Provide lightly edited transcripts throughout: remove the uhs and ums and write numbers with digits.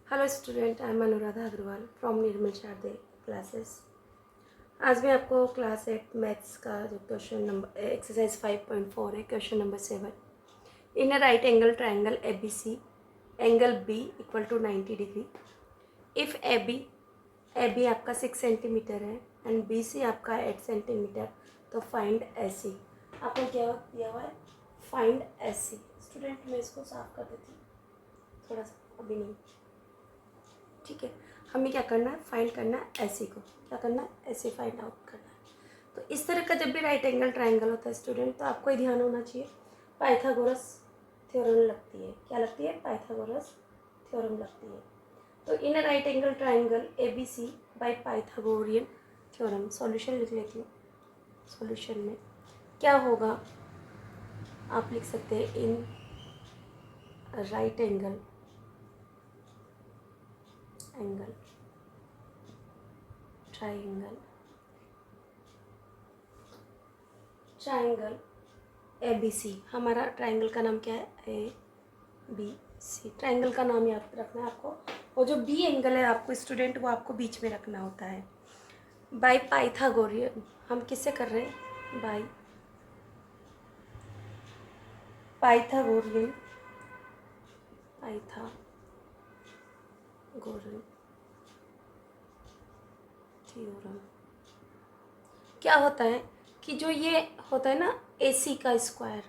Hello student, I am Anuradha Agarwal from Nirmal Sharde classes. आज मैं आपको क्लास 8 मैथ्स का जो क्वेश्चन नंबर एक्सरसाइज 5.4 है, question number 7। In a right angle triangle A B C, angle B equal to 90 degree. If A B आपका 6 centimetre है and B C आपका 8 centimetre, तो फाइंड ए सी। आपको क्या दिया हुआ है? फाइंड ए सी। स्टूडेंट मैं इसको साफ कर देती हूँ थोड़ा सा, अभी नहीं। ठीक है, हमें क्या करना है? फाइंड करना है ऐसी को। क्या करना है? ऐसे फाइंड आउट करना है। तो इस तरह का जब भी राइट एंगल ट्राइंगल होता है स्टूडेंट, तो आपको ही ध्यान होना चाहिए, पाइथागोरस थ्योरम लगती है। क्या लगती है? पाइथागोरस थ्योरम लगती है। तो in a right angle triangle A B C by Pythagorean theorem. Solution लिख लेती हूँ। सॉल्यूशन में क्या होगा आप लिख सकते हैं, in right angle triangle A B C. हमारा ट्राइंगल का नाम क्या है? A B C. ट्राइंगल का नाम याद रखना है आपको। और जो बी एंगल है आपको स्टूडेंट, वो आपको बीच में रखना होता है। बाय पाइथागोरियन, हम किससे कर रहे हैं? By Pythagorean theorem. क्या होता है कि जो ये होता है ना, ए सी का स्क्वायर,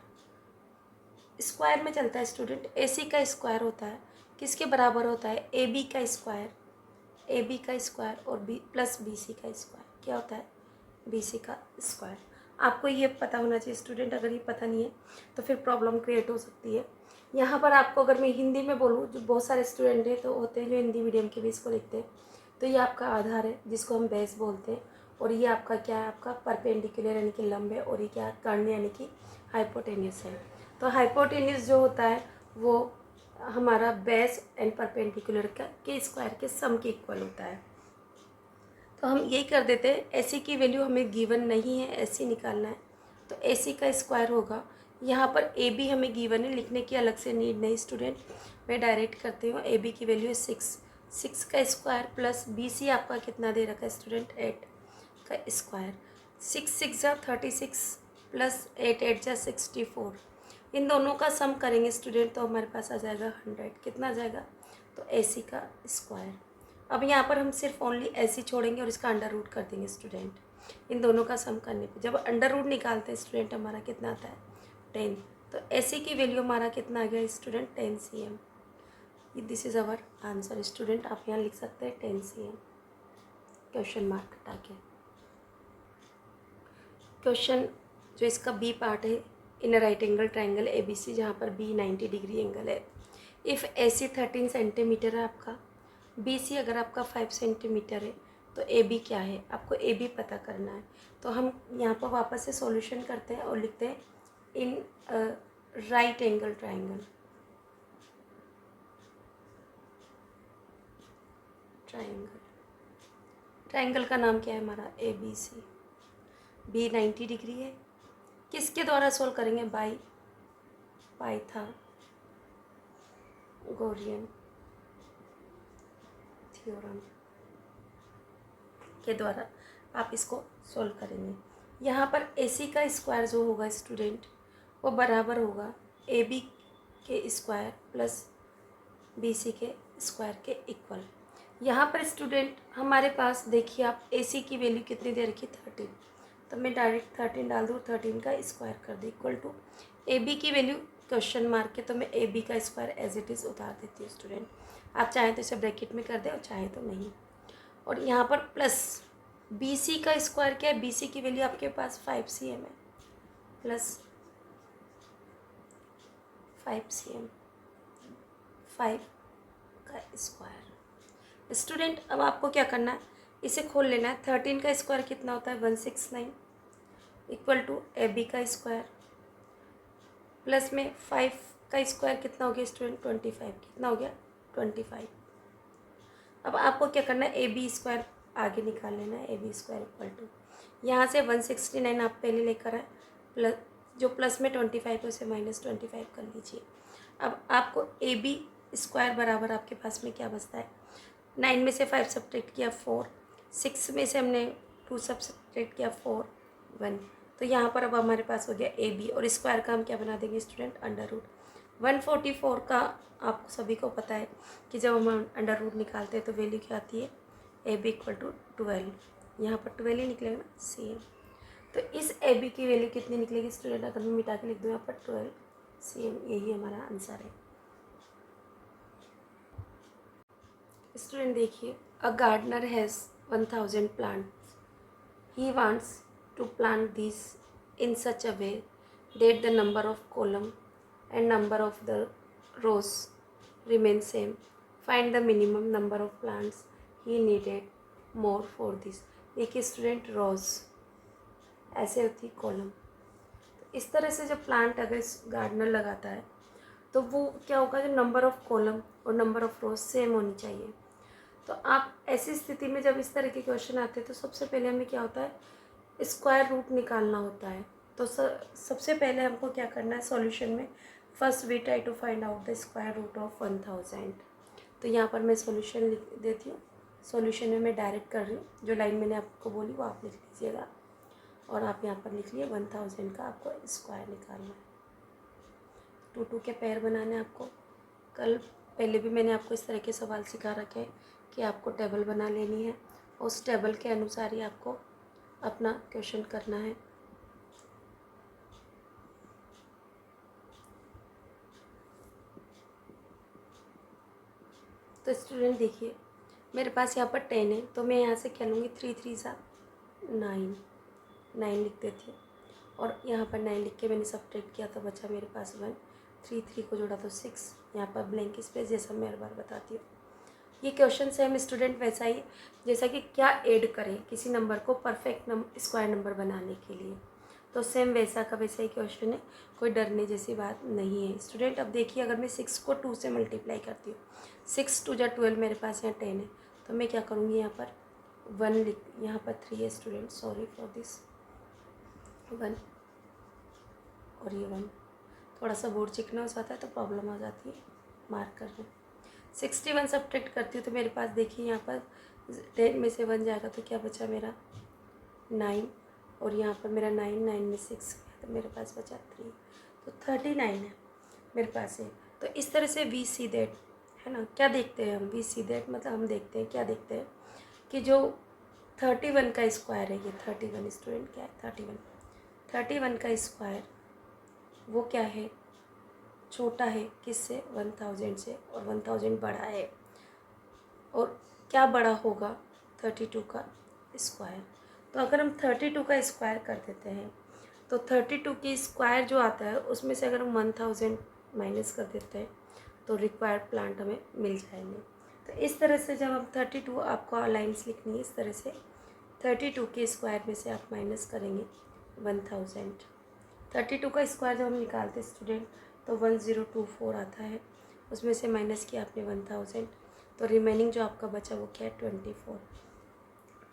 स्क्वायर में चलता है स्टूडेंट। ए सी का स्क्वायर होता है, किसके बराबर होता है? ए बी का स्क्वायर। ए बी का स्क्वायर और बी प्लस बी सी का स्क्वायर क्या होता है? बी सी का स्क्वायर। आपको ये पता होना चाहिए स्टूडेंट। अगर ये पता नहीं है तो फिर प्रॉब्लम क्रिएट हो सकती है। यहाँ पर आपको अगर मैं हिंदी में बोलूँ, जो बहुत सारे स्टूडेंट हैं तो होते हैं जो हिंदी मीडियम के भी इसको लिखते हैं, तो ये आपका आधार है जिसको हम बेस बोलते हैं। और ये आपका क्या है? आपका परपेंडिकुलर यानी कि लंब है, और ये क्या? कर्ण यानी कि हाइपोटेन्यूस है। तो हाइपोटेन्यूस जो होता है वो हमारा बेस एंड परपेंडिकुलर का के स्क्वायर के सम के इक्वल होता है। तो हम यही कर देते हैं। ए सी की वैल्यू हमें गिवन नहीं है, ए सी निकालना है, तो ए सी का स्क्वायर होगा। यहाँ पर ए बी हमें गिवन है, लिखने की अलग से नीड नहीं स्टूडेंट, मैं डायरेक्ट करती हूँ। ए बी की वैल्यू है 6, 6 का स्क्वायर प्लस बी सी आपका कितना दे रखा है स्टूडेंट? 8 का स्क्वायर। 6 6 जा 36 प्लस 8 8 जा 64। इन दोनों का सम करेंगे स्टूडेंट तो हमारे पास आ जाएगा 100। कितना आ जाएगा? तो ए सी का स्क्वायर। अब यहाँ पर हम सिर्फ ओनली ऐसे छोड़ेंगे और इसका अंडर रूट कर देंगे स्टूडेंट। इन दोनों का सम करने पे जब अंडर रूट निकालते हैं स्टूडेंट, हमारा कितना आता है? 10। तो ऐसे की वैल्यू हमारा कितना आ गया student? 10 cm। This is our answer student. आप यहाँ लिख सकते हैं 10 cm, क्वेश्चन मार्क हटा के। क्वेश्चन जो इसका बी पार्ट है, in right angle triangle A B C, जहाँ पर बी 90 डिग्री एंगल है। इफ़ ए सी 13 सेंटीमीटर है आपका, बी सी अगर आपका 5 सेंटीमीटर है, तो ए बी क्या है? आपको ए बी पता करना है। तो हम यहाँ पर वापस से सॉल्यूशन करते हैं और लिखते हैं in right angle triangle triangle का नाम क्या है हमारा? A B C. B 90 degree है। किसके द्वारा सोल्व करेंगे? बाई पाइथागोरियन थ्योरम के द्वारा आप इसको सोल्व करेंगे। यहाँ पर ए सी का स्क्वायर जो होगा स्टूडेंट, वो बराबर होगा ए बी के स्क्वायर प्लस बी सी के स्क्वायर के इक्वल। यहाँ पर स्टूडेंट हमारे पास देखिए, आप ए सी की वैल्यू कितनी दे रखी? 13। तो मैं डायरेक्ट 13 डाल दूँ, 13 का स्क्वायर कर दूँ इक्वल टू ए बी की वैल्यू क्वेश्चन मार्क के, तो मैं ए बी का स्क्वायर एज इट इज़ उतार देती हूँ स्टूडेंट। आप चाहें तो इसे ब्रैकेट में कर दें और चाहें तो नहीं। और यहाँ पर प्लस बी सी का स्क्वायर क्या है? बी सी की वैल्यू आपके पास 5 cm है, प्लस 5 cm, 5 का स्क्वायर। स्टूडेंट अब आपको क्या करना है? इसे खोल लेना है। 13 का स्क्वायर कितना होता है? 169 इक्वल टू ए बी का स्क्वायर प्लस में 5 का स्क्वायर कितना हो गया स्टूडेंट? 25। कितना हो गया? 25। अब आपको क्या करना है? ए बी स्क्वायर आगे निकाल लेना है। A B square equal to यहाँ से 169 आप पहले लेकर आए, प्लस जो प्लस में 25 है उसे -25 कर लीजिए। अब आपको ए बी स्क्वायर बराबर आपके पास में क्या बचता है, 9 में से 5 सब्ट्रैक्ट किया 4, 6 में से हमने 2 सब्ट्रैक्ट किया 4, 1। तो यहाँ पर अब हमारे पास हो गया ए बी, और स्क्वायर का हम क्या बना देंगे स्टूडेंट, अंडर रूट। 144 का आपको सभी को पता है कि जब हम अंडर रूट निकालते हैं तो वैल्यू क्या आती है, ए बी इक्वल टू 12। यहाँ पर 12 ही निकलेगा ना, सेम। तो इस ए बी की वैल्यू कितनी निकलेगी स्टूडेंट, अगर मैं मिटा के लिख दूँ यहाँ पर 12, सेम, यही हमारा आंसर है। स्टूडेंट देखिए, a gardener has 1000 plants, he wants to plant this in such a way that the number of column and number of the rows remain same. Find the minimum number of plants he needed more for this. देखिए student, रोज ऐसे होती है, column. तो इस तरह से जब plant अगर गार्डनर लगाता है तो वो क्या होगा, जो नंबर ऑफ कॉलम और नंबर ऑफ रोज सेम होनी चाहिए। तो आप ऐसी स्थिति में जब इस तरह के क्वेश्चन आते हैं तो सबसे पहले हमें क्या होता है, स्क्वायर रूट निकालना होता है। तो सबसे पहले हमको क्या करना है सॉल्यूशन में, first we try to find out the square root of 1000। तो यहाँ पर मैं सॉल्यूशन लिख देती हूँ। सॉल्यूशन में मैं डायरेक्ट कर रही हूँ, जो लाइन मैंने आपको बोली वो आप लिख लीजिएगा, और आप यहाँ पर लिख लिए 1000 का आपको स्क्वायर निकालना है। 2 के पैर बनाने आपको, कल पहले भी मैंने आपको इस तरह के सवाल सिखा रखे हैं कि आपको टेबल बना लेनी है, उस टेबल के अनुसार ही आपको अपना क्वेश्चन करना है। तो स्टूडेंट देखिए, मेरे पास यहाँ पर 10 है, तो मैं यहाँ से क्या लूँगी, 3 3 सा 9, 9 लिख देती हूँ, और यहाँ पर 9 लिख के मैंने सब्ट्रैक्ट किया तो बचा मेरे पास 1, 3 3 को जोड़ा तो 6, यहाँ पर ब्लैंक स्पेस, जैसा मैं हर बार बताती हूँ। ये क्वेश्चन सेम स्टूडेंट वैसा ही, जैसा कि क्या ऐड करें किसी नंबर को परफेक्ट स्क्वायर नंबर बनाने के लिए, तो सेम वैसा का वैसा ही क्वेश्चन है, कोई डरने जैसी बात नहीं है स्टूडेंट। अब देखिए, अगर मैं 6 को 2 से मल्टीप्लाई करती हूँ, 6 2 जा 12, मेरे पास यहाँ 10 है, तो मैं क्या करूँगी, यहाँ पर 1 लिख, यहाँ पर 3 है स्टूडेंट, सॉरी फॉर दिस, 1 और ये 1। थोड़ा सा बोर्ड चिकना हो जाता है तो प्रॉब्लम आ जाती है मार्क करने। 61 सब्ट्रैक्ट करती हूँ तो मेरे पास देखिए यहाँ पर 10 में से 1 जाएगा तो क्या बचा मेरा 9, और यहाँ पर मेरा 9 में 6 गया तो मेरे पास बचा 3, तो 39 है मेरे पास है। तो इस तरह से वी सी दैट, है ना, क्या देखते हैं हम, वी सी दैट मतलब हम देखते हैं, क्या देखते हैं कि जो 31 का स्क्वायर है, ये 31 स्टूडेंट क्या है, 31 का स्क्वायर वो क्या है, छोटा है किससे, 1000 से, और 1000 बड़ा है, और क्या बड़ा होगा, 32 का स्क्वायर। तो अगर हम 32 का स्क्वायर कर देते हैं तो 32 की स्क्वायर जो आता है उसमें से अगर हम 1000 माइनस कर देते हैं तो रिक्वायर्ड प्लांट हमें मिल जाएंगे। तो इस तरह से जब हम 32, आपको लाइन्स लिखनी है इस तरह से, 32 के स्क्वायर में से आप माइनस करेंगे 1000। 32 का स्क्वायर जब हम निकालते हैं स्टूडेंट तो 1024 आता है, उसमें से माइनस किया आपने 1000, तो रिमेनिंग जो आपका बचा वो क्या है, 24।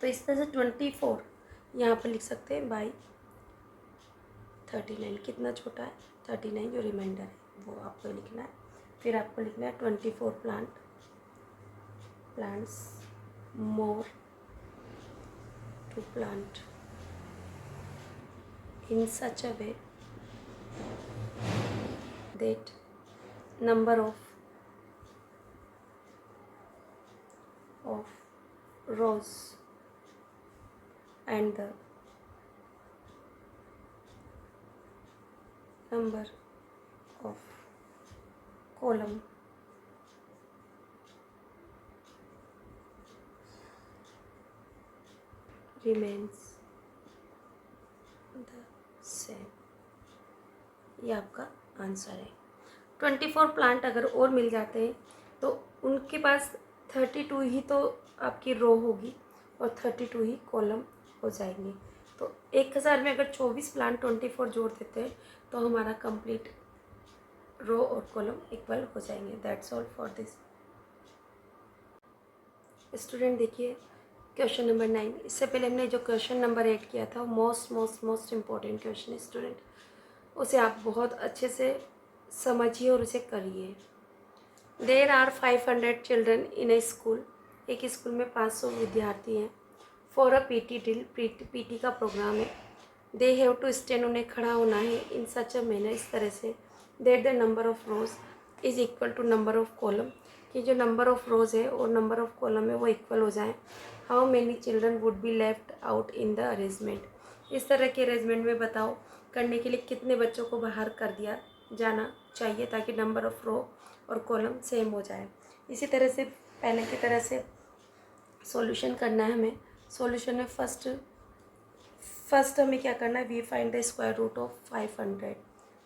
तो इस तरह से 24 यहाँ पर लिख सकते हैं बाई 39, कितना छोटा है 39, जो रिमाइंडर है वो आपको लिखना है। फिर आपको लिखना है 24 plants more to plant in such a way that number of rows and the number of column remains the same। ये आपका आंसर है। 24 प्लांट अगर और मिल जाते हैं तो उनके पास 32 ही तो आपकी रो होगी और 32 ही कॉलम हो जाएंगे। तो 1000 में अगर 24 प्लांट 24 जोड़ देते हैं तो हमारा कंप्लीट रो और कॉलम इक्वल हो जाएंगे। That's all for this student. देखिए क्वेश्चन नंबर 9, इससे पहले हमने जो क्वेश्चन नंबर 8 किया था मोस्ट इम्पॉर्टेंट क्वेश्चन है स्टूडेंट, उसे आप बहुत अच्छे से समझिए और उसे करिए। There are 500 children in a school. एक स्कूल में 500 विद्यार्थी हैं। For a PT drill, PT का प्रोग्राम है। दे हैव टू स्टैंड, उन्हें खड़ा होना है। इन सच अ मैनर, इस तरह से, that the number of rows is equal to number of column, कि जो नंबर ऑफ रोज है और नंबर ऑफ कॉलम है वो इक्वल हो जाए। How many children would be left out in the arrangement, इस तरह के अरेंजमेंट में बताओ करने के लिए कितने बच्चों को बाहर कर दिया जाना चाहिए ताकि नंबर ऑफ रो और कॉलम सेम हो जाए। इसी तरह से पहले की तरह से सॉल्यूशन करना है हमें। सॉल्यूशन में फर्स्ट हमें क्या करना है, we find the square root of 500।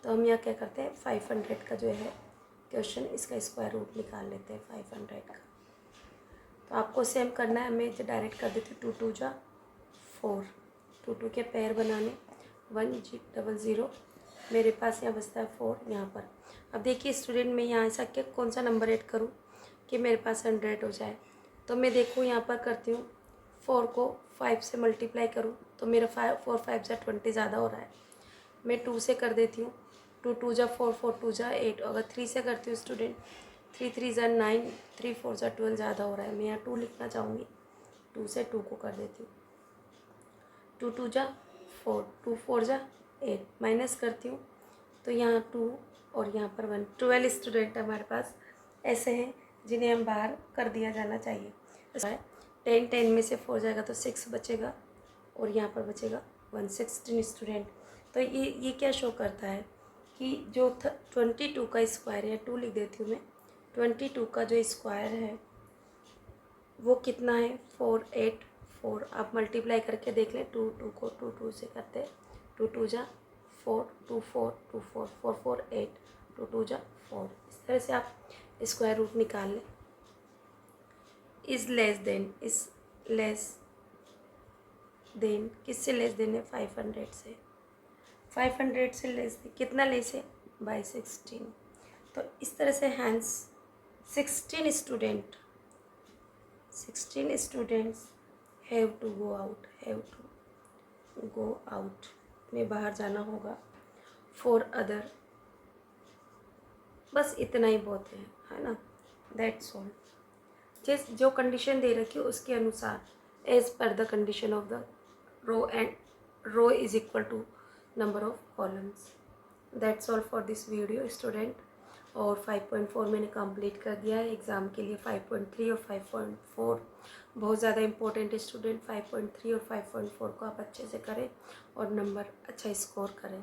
तो हम यहाँ क्या करते हैं, 500 का जो है क्वेश्चन, इसका स्क्वायर रूट निकाल लेते हैं 500 का। तो आपको सेम करना है, मैं डायरेक्ट कर देती हूँ। 2 2 जा 4, 2 2 के पेयर बनाने, 1 0 मेरे पास यहाँ बचता है 4 यहाँ पर। अब देखिए स्टूडेंट, मैं यहाँ ऐसा क्या कौन सा नंबर ऐड करूँ कि मेरे पास 100 हो जाए। तो मैं देखूँ यहाँ पर करती हूँ, 4 को 5 से मल्टीप्लाई करूँ तो मेरा 4 5 जा 20 ज़्यादा हो रहा है। मैं 2 से कर देती हूँ, 2 2 जा 4, 4 2 जा 8। अगर 3 से करती हूँ स्टूडेंट, 3 3 जा 9, 3 4 जा 12 ज़्यादा हो रहा है। मैं यहाँ 2 लिखना चाहूँगी, 2 से 2 को कर देती हूँ, 2 2 जा 4, 2 4 जा 8, माइनस करती हूँ तो यहाँ 2 और यहाँ पर 1। 12 स्टूडेंट हमारे पास ऐसे हैं जिन्हें हम बाहर कर दिया जाना चाहिए। 10 में से 4 जाएगा तो 6 बचेगा और यहाँ पर बचेगा 1, 16 स्टूडेंट। तो ये क्या शो करता है कि जो 22 का स्क्वायर है, 2 लिख देती हूँ मैं, 22 का जो स्क्वायर है वो कितना है, 4 8 4। आप मल्टीप्लाई करके देख लें, 2 2 को 2 2 से करते हैं, 2 2 जा 4, 2 4 2 4 4 4 8, 2 2 जा 4। इस तरह से आप स्क्वायर रूट निकाल लें। इज़ लेस देन किससे लेस देन है, 500 से। 500 से लेस, कितना लेस है, बाई 16। तो इस तरह से hence 16 students have to go out, में बाहर जाना होगा। फॉर अदर, बस इतना ही बहुत है ना, दैट्स ऑल। जो कंडीशन दे रखी है उसके अनुसार, as per the condition of the row is equal to number of columns. That's all for this video student. और 5.4 मैंने कंप्लीट कर दिया है। एग्ज़ाम के लिए 5.3 और 5.4 बहुत ज़्यादा इंपॉर्टेंट है स्टूडेंट। 5.3 और 5.4 को आप अच्छे से करें और नंबर अच्छा स्कोर करें।